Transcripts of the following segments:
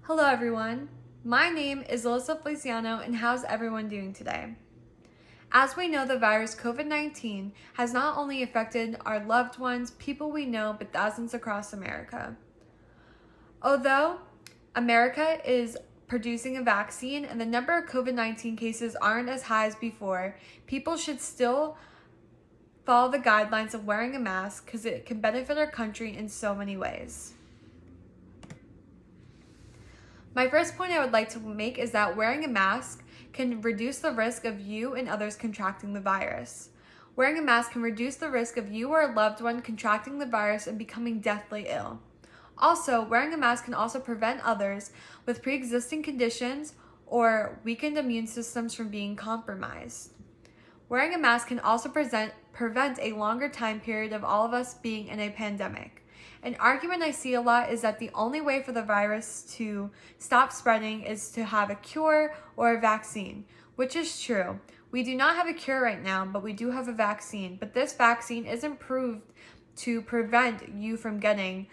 Hello everyone, my name is Alyssa Feliciano and how's everyone doing today? As we know, the virus COVID-19 has not only affected our loved ones, people we know, but thousands across America. Although America is producing a vaccine and the number of COVID-19 cases aren't as high as before, people should still follow the guidelines of wearing a mask because it can benefit our country in so many ways. My first point I would like to make is that wearing a mask can reduce the risk of you and others contracting the virus. Wearing a mask can reduce the risk of you or a loved one contracting the virus and becoming deathly ill. Also, wearing a mask can also prevent others with pre-existing conditions or weakened immune systems from being compromised. Wearing a mask can also prevent a longer time period of all of us being in a pandemic. An argument I see a lot is that the only way for the virus to stop spreading is to have a cure or a vaccine, which is true. We do not have a cure right now, but we do have a vaccine. But this vaccine isn't proved to prevent you from getting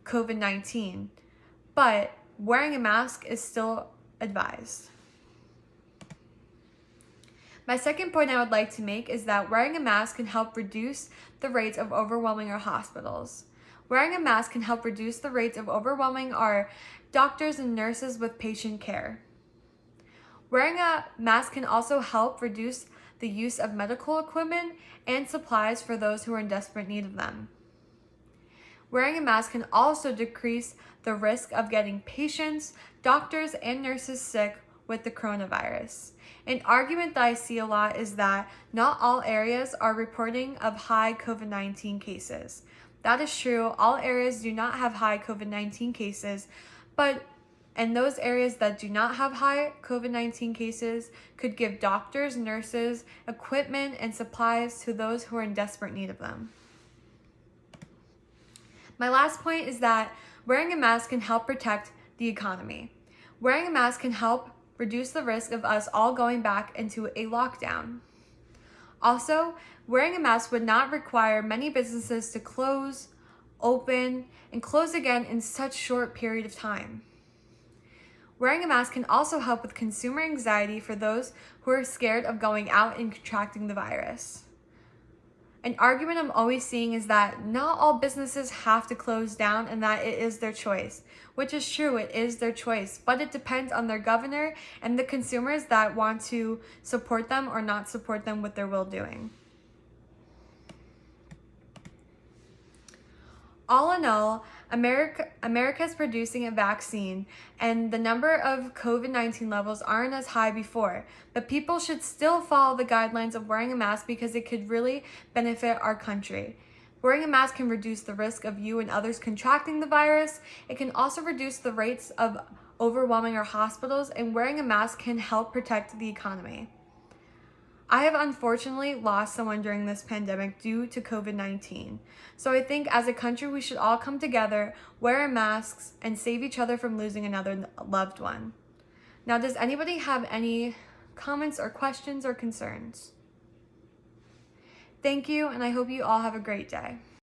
COVID-19. But wearing a mask is still advised. My second point I would like to make is that wearing a mask can help reduce the rates of overwhelming our hospitals. Wearing a mask can help reduce the rates of overwhelming our doctors and nurses with patient care. Wearing a mask can also help reduce the use of medical equipment and supplies for those who are in desperate need of them. Wearing a mask can also decrease the risk of getting patients, doctors, and nurses sick with the coronavirus. An argument that I see a lot is that not all areas are reporting of high COVID-19 cases. That is true. All areas do not have high COVID-19 cases, but in those areas that do not have high COVID-19 cases could give doctors, nurses, equipment, and supplies to those who are in desperate need of them. My last point is that wearing a mask can help protect the economy. Wearing a mask can help reduce the risk of us all going back into a lockdown. Also, wearing a mask would not require many businesses to close, open, and close again in such short period of time. Wearing a mask can also help with consumer anxiety for those who are scared of going out and contracting the virus. An argument I'm always seeing is that not all businesses have to close down and that it is their choice, which is true, it is their choice, but it depends on their governor and the consumers that want to support them or not support them with their will doing. All in all, America is producing a vaccine and the number of COVID-19 levels aren't as high before, but people should still follow the guidelines of wearing a mask because it could really benefit our country. Wearing a mask can reduce the risk of you and others contracting the virus. It can also reduce the rates of overwhelming our hospitals, and wearing a mask can help protect the economy. I have unfortunately lost someone during this pandemic due to COVID-19. So I think as a country, we should all come together, wear our masks, and save each other from losing another loved one. Now, does anybody have any comments or questions or concerns? Thank you, and I hope you all have a great day.